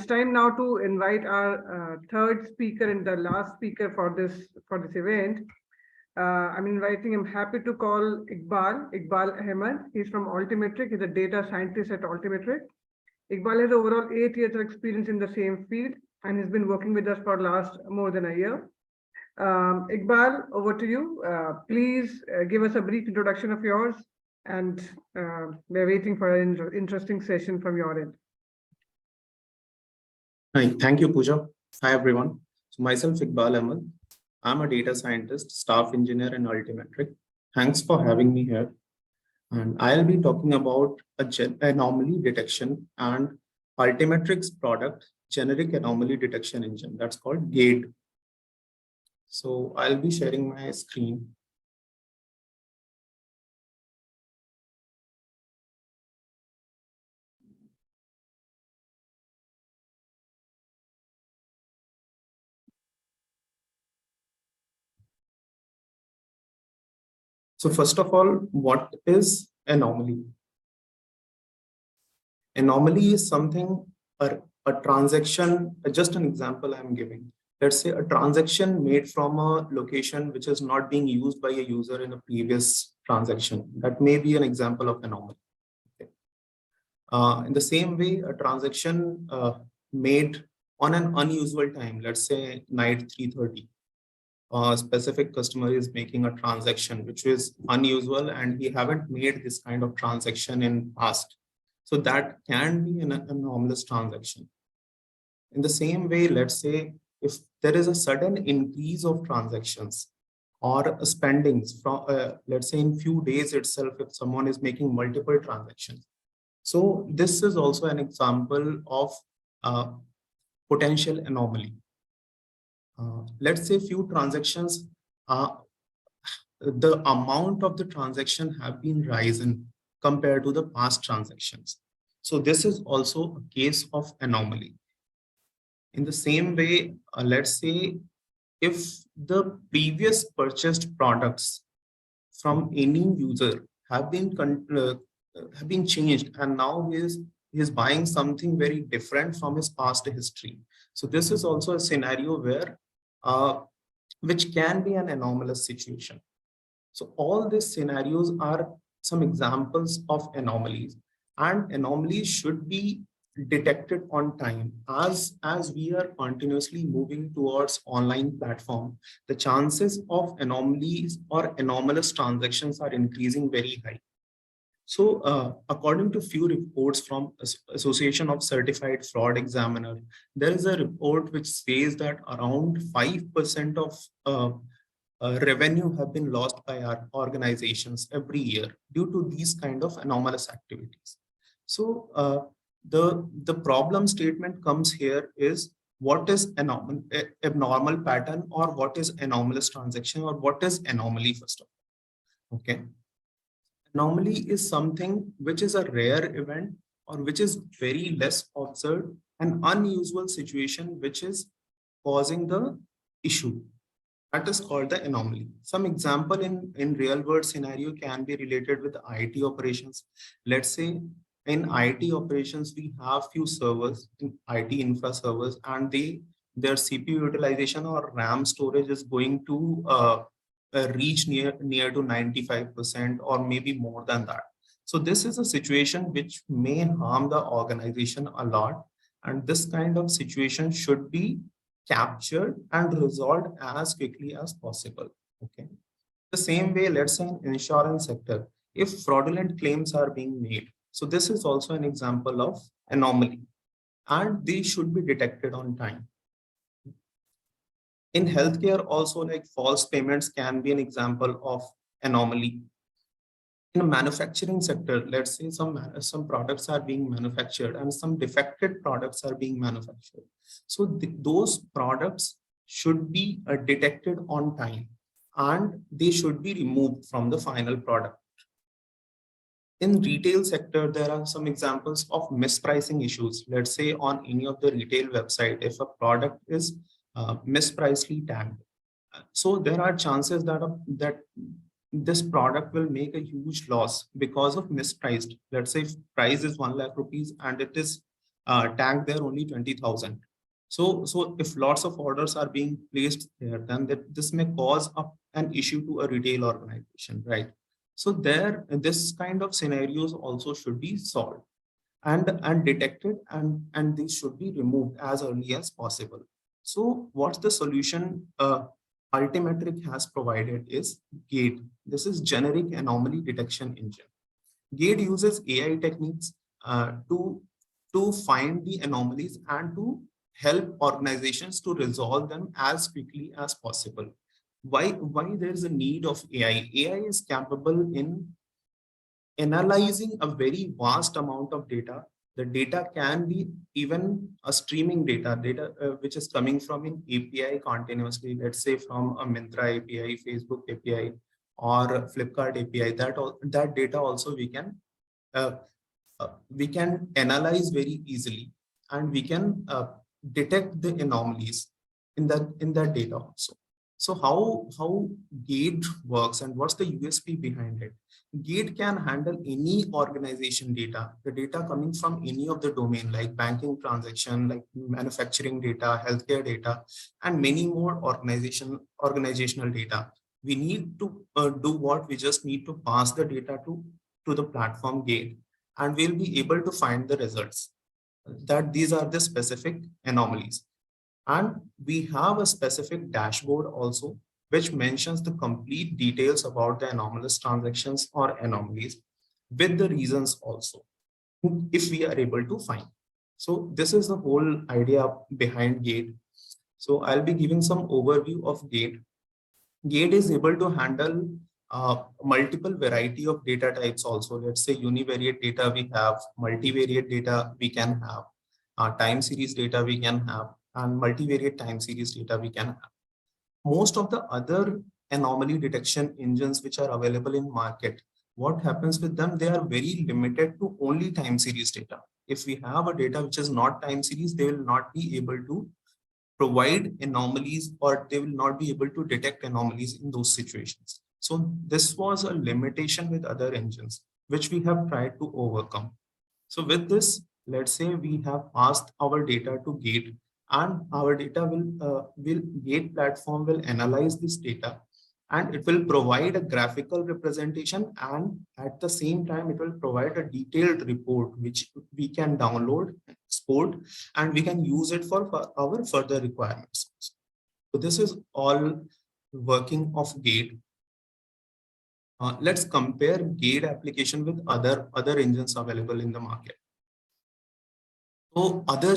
time now to invite our third speaker and the last speaker for this event. I'm happy to call Iqbal Ahmad. He's from Altimetrik. He's a data scientist at Altimetrik. Iqbal has overall 8 years of experience in the same field and has been working with us for last more than a year. Iqbal, over to you. Please give us a brief introduction of yours, and we're waiting for an interesting session from your end. Hi, thank you, Pooja. Hi, everyone. So myself, Iqbal Ahmad. I'm a data scientist, staff engineer in Altimetrik. Thanks for having me here. And I'll be talking about anomaly detection and Altimetrik's product, generic anomaly detection engine. That's called GADE. So I'll be sharing my screen. So first of all, what is anomaly? Anomaly is something, a transaction, just an example I'm giving. Let's say a transaction made from a location which is not being used by a user in a previous transaction. That may be an example of anomaly. Okay. In the same way, a transaction made on an unusual time, let's say night 3:30. A specific customer is making a transaction which is unusual and we haven't made this kind of transaction in past. So that can be an anomalous transaction. In the same way, let's say if there is a sudden increase of transactions or spendings from, let's say in few days itself, if someone is making multiple transactions. So this is also an example of potential anomaly. Let's say few transactions, the amount of the transaction have been risen compared to the past transactions. So this is also a case of anomaly. In the same way, let's say if the previous purchased products from any user have been changed and now he is buying something very different from his past history. So this is also a scenario where which can be an anomalous situation. So all these scenarios are some examples of anomalies, and anomalies should be detected on time. As we are continuously moving towards online platform, the chances of anomalies or anomalous transactions are increasing very high. So according to few reports from Association of Certified Fraud Examiner, there is a report which says that around 5% of revenue have been lost by our organizations every year due to these kind of anomalous activities. So the problem statement comes here is what is abnormal pattern, or what is anomalous transaction, or what is anomaly first of all. Okay. Anomaly is something which is a rare event or which is very less observed, an unusual situation which is causing the issue. That is called the anomaly. Some example in real world scenario can be related with IT operations. Let's say in IT operations, we have few servers, in IT infra servers, and their CPU utilization or RAM storage is going to reach near to 95% or maybe more than that. So this is a situation which may harm the organization a lot, and this kind of situation should be captured and resolved as quickly as possible. Okay. The same way, let's say in insurance sector, if fraudulent claims are being made, so this is also an example of anomaly, and they should be detected on time. In healthcare also, like false payments can be an example of anomaly. In the manufacturing sector, let's say some products are being manufactured and some defective products are being manufactured. So those products should be detected on time and they should be removed from the final product. In retail sector, there are some examples of mispricing issues. Let's say on any of the retail website, if a product is mispricedly tagged, so there are chances that this product will make a huge loss because of mispriced. Let's say if price is 1 lakh rupees and it is tag there only 20,000. So if lots of orders are being placed there, then this may cause an issue to a retail organization, right? So there, this kind of scenarios also should be solved and detected, and these should be removed as early as possible. So what's the solution Altimetrik has provided is GADE. This is Generic Anomaly Detection Engine. GADE uses AI techniques to find the anomalies and to help organizations to resolve them as quickly as possible. Why there is a need of AI? AI is capable in analyzing a very vast amount of data. The data can be even a streaming data which is coming from an API continuously, let's say from a Myntra API, Facebook API, or Flipkart API. That data also uh, we can analyze very easily, and we can detect the anomalies in that data also. So how GADE works and what's the USP behind it? GADE can handle any organization data, the data coming from any of the domain, like banking transaction, like manufacturing data, healthcare data, and many more organizational data. We need to do what? We just need to pass the data to the platform GADE, and we'll be able to find the results that these are the specific anomalies. And we have a specific dashboard also, which mentions the complete details about the anomalous transactions or anomalies with the reasons also, if we are able to find. So this is the whole idea behind GADE. So I'll be giving some overview of GADE. GADE is able to handle multiple variety of data types also. Let's say univariate data we have, multivariate data we can have, time series data we can have, and multivariate time series data we can have. Most of the other anomaly detection engines which are available in market, what happens with them? They are very limited to only time series data. If we have a data which is not time series, they will not be able to provide anomalies, or they will not be able to detect anomalies in those situations. So this was a limitation with other engines, which we have tried to overcome. So with this, let's say we have passed our data to GATE, and our data will GATE platform will analyze this data, and it will provide a graphical representation, and at the same time it will provide a detailed report which we can download, export, and we can use it for our further requirements. So this is all working of GATE. Let's compare GATE application with other engines available in the market. So other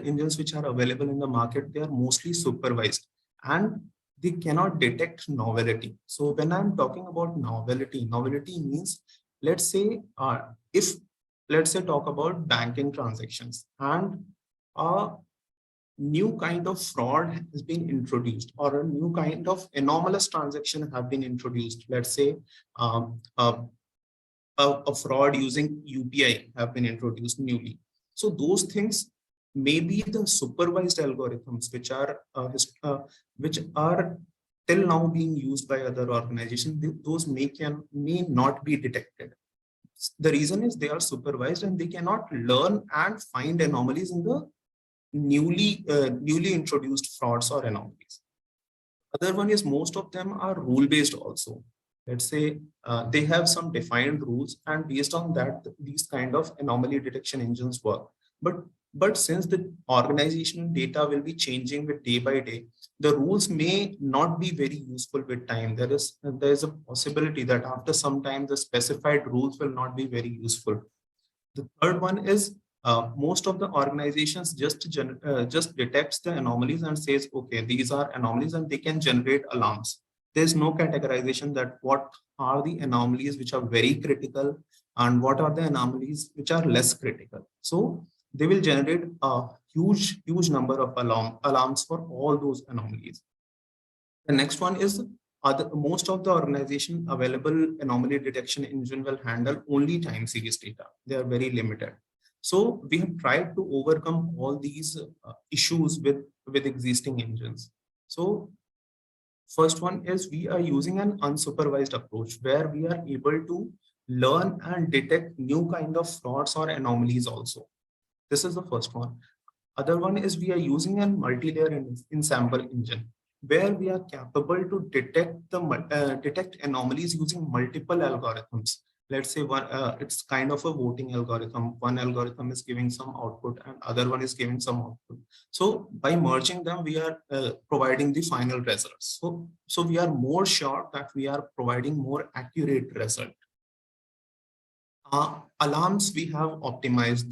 engines which are available in the market, they are mostly supervised and they cannot detect novelty. So when I'm talking about novelty means, let's say talk about banking transactions, and a new kind of fraud has been introduced, or a new kind of anomalous transaction have been introduced. Let's say a fraud using UPI have been introduced newly. So those things may be the supervised algorithms which are till now being used by other organizations. Those may not be detected. The reason is they are supervised and they cannot learn and find anomalies in the newly introduced frauds or anomalies. Other one is most of them are rule based also. Let's say they have some defined rules, and based on that, these kind of anomaly detection engines work. But since the organizational data will be changing with day by day, the rules may not be very useful with time. There is a possibility that after some time, the specified rules will not be very useful. The third one is most of the organizations just detects the anomalies and says, okay, these are anomalies, and they can generate alarms. There's no categorization that what are the anomalies which are very critical and what are the anomalies which are less critical. So they will generate a huge number of alarms for all those anomalies. The next one is most of the organization available anomaly detection engine will handle only time series data. They are very limited. So we have tried to overcome all these issues with existing engines. So first one is we are using an unsupervised approach where we are able to learn and detect new kind of frauds or anomalies also. This is the first one. Other one is we are using a multi-layer ensemble engine where we are capable to detect anomalies using multiple algorithms. Let's say it's kind of a voting algorithm. One algorithm is giving some output and other one is giving some output. So by merging them, we are providing the final results. So we are more sure that we are providing more accurate result. Alarms we have optimized.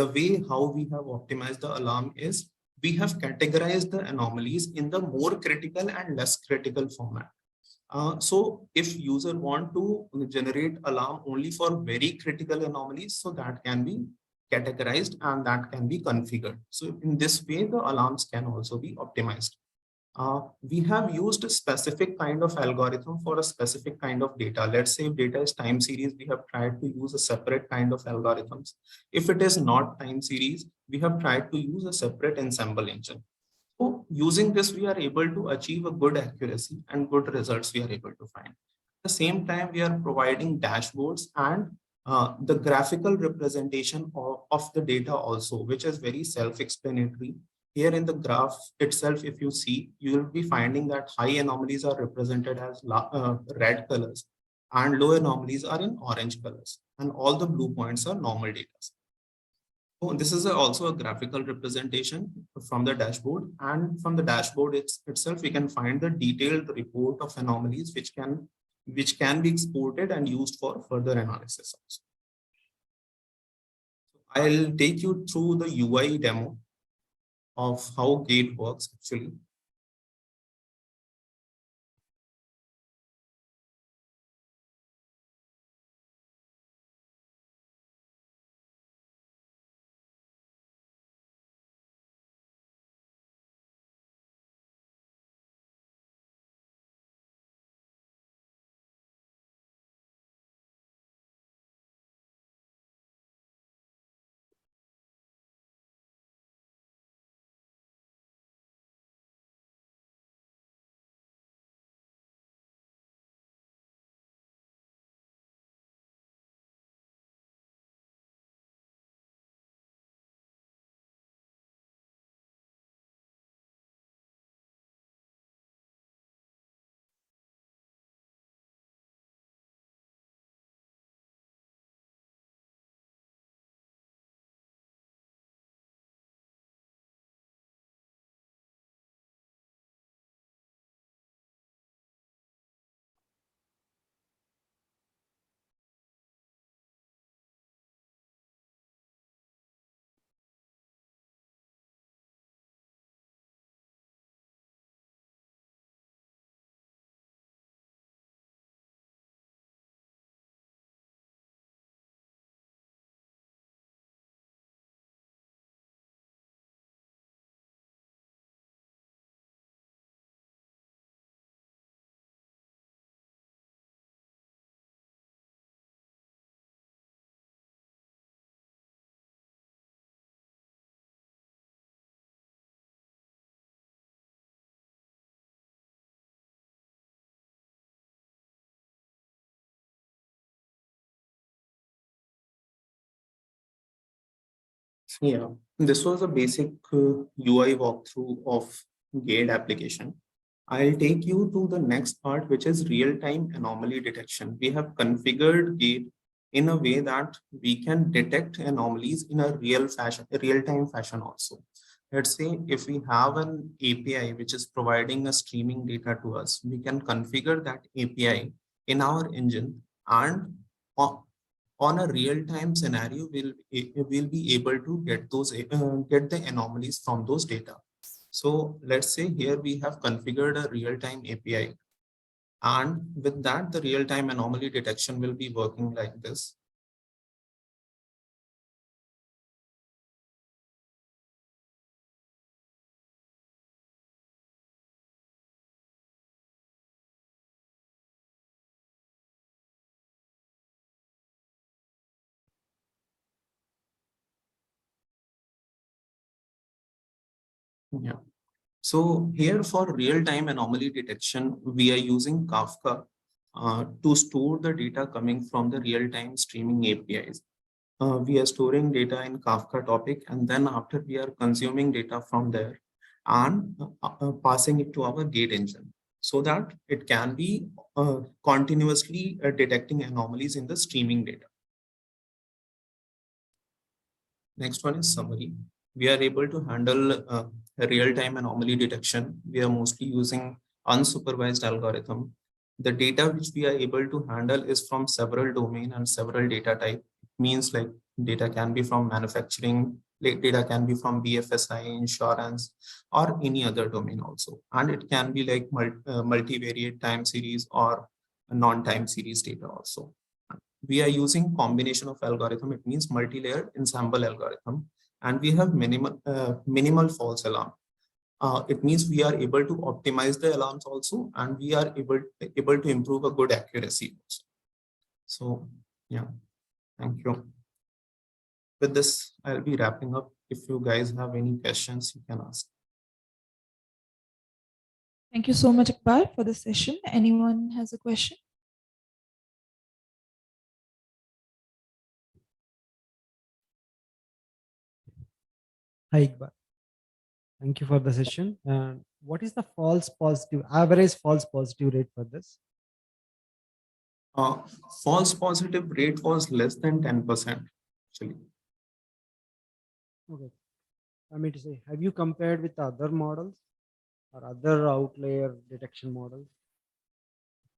The way how we have optimized the alarm is we have categorized the anomalies in the more critical and less critical format. So if user want to generate alarm only for very critical anomalies, so that can be categorized and that can be configured. So in this way, the alarms can also be optimized. We have used a specific kind of algorithm for a specific kind of data. Let's say if data is time series, we have tried to use a separate kind of algorithms. If it is not time series, we have tried to use a separate ensemble engine. So using this, we are able to achieve a good accuracy and good results we are able to find. At the same time, we are providing dashboards and the graphical representation of the data also, which is very self-explanatory. Here in the graph itself, if you see, you will be finding that high anomalies are represented as red colors and low anomalies are in orange colors. And all the blue points are normal data. So this is also a graphical representation from the dashboard, and from the dashboard itself, we can find the detailed report of anomalies which can be exported and used for further analysis also. I'll take you through the UI demo of how GADE works actually. Yeah, this was a basic UI walkthrough of GADE application. I'll take you to the next part, which is real-time anomaly detection. We have configured GADE in a way that we can detect anomalies in a real-time fashion also. Let's say if we have an API which is providing a streaming data to us, we can configure that API in our engine, and on a real-time scenario, we'll be able to get the anomalies from those data. So let's say here we have configured a real-time API, and with that, the real-time anomaly detection will be working like this. Yeah. So here for real-time anomaly detection, we are using Kafka to store the data coming from the real-time streaming APIs. we are storing data in Kafka topic, and then after we are consuming data from there and passing it to our GATE engine so that it can be continuously detecting anomalies in the streaming data. Next one is summary. We are able to handle real-time anomaly detection. We are mostly using unsupervised algorithm. The data which we are able to handle is from several domain and several data type. Means like data can be from manufacturing, like data can be from BFSI, insurance, or any other domain also. And it can be like multivariate time series or non-time series data also. We are using combination of algorithm. It means multi-layered ensemble algorithm, and we have minimal false alarm. It means we are able to optimize the alarms also, and we are able to improve a good accuracy also. So yeah, thank you. With this, I'll be wrapping up. If you guys have any questions, you can ask. Thank you so much, Iqbal, for the session. Anyone has a question? Hi, Iqbal. Thank you for the session. What is the average false positive rate for this? False positive rate was less than 10%, actually. Okay. I mean to say, have you compared with other models or other outlier detection models?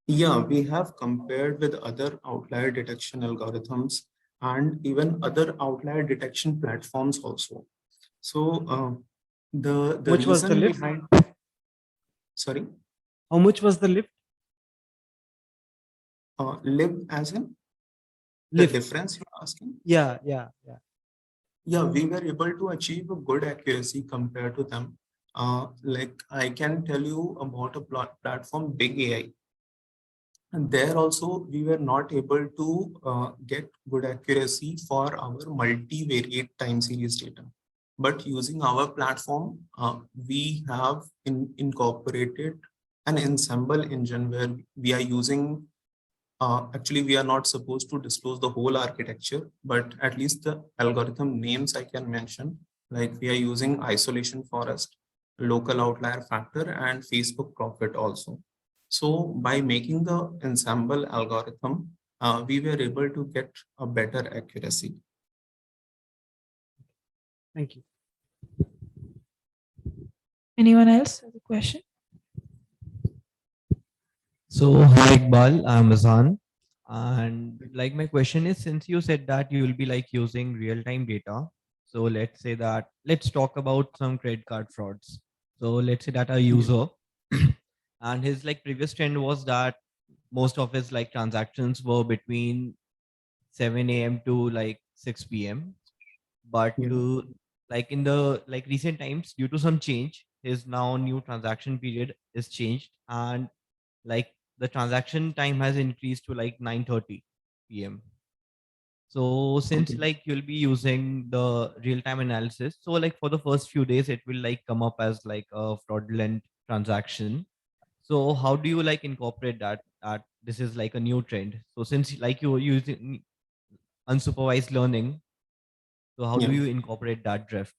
Yeah, we have compared with other outlier detection algorithms and even other outlier detection platforms also. So the Which was the reason lift? behind, sorry, How much was the lift? live as in the Lift. difference you're asking? Yeah. Yeah, we were able to achieve a good accuracy compared to them. Like I can tell you about a platform, Big AI. And there also, we were not able to get good accuracy for our multivariate time series data. But using our platform, we have incorporated an ensemble engine where we are using, actually, we are not supposed to disclose the whole architecture, but at least the algorithm names I can mention, like we are using isolation forest, local outlier factor, and Facebook profit also. So by making the ensemble algorithm, we were able to get a better accuracy. Thank you. Anyone else has a question? So, hi Iqbal, I'm Azan. And like my question is, since you said that you will be like using real-time data, so let's talk about some credit card frauds. So let's say that a user and his like previous trend was that most of his like transactions were between 7 a.m. to like 6 p.m. But Yeah. like in the like recent times, due to some change, his now new transaction period is changed, and like the transaction time has increased to like 9:30 p.m. So since Okay. like you'll be using the real-time analysis, so like for the first few days, it will like come up as like a fraudulent transaction. So how do you like incorporate that this is like a new trend? So since like you're using unsupervised learning, so how do Yeah. you incorporate that drift?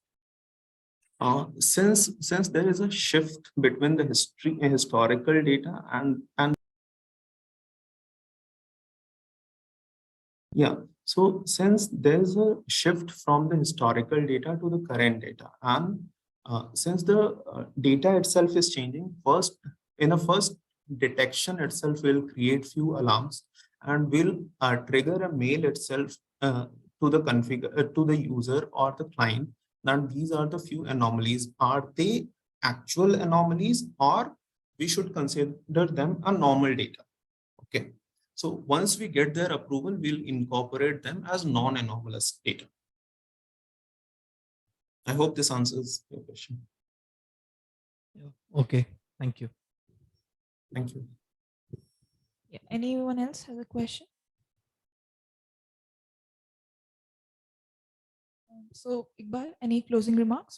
Since there is a shift between the historical data and yeah, so since there's a shift from the historical data to the current data, and since the data itself is changing, in a first detection itself will create few alarms and will trigger a mail itself to the to the user or the client. Now these are the few anomalies. Are they actual anomalies, or we should consider them a normal data? Okay. So once we get their approval, we'll incorporate them as non-anomalous data. I hope this answers your question. Okay, thank you. Thank you. Yeah. Anyone else has a question? So, Iqbal, any closing remarks?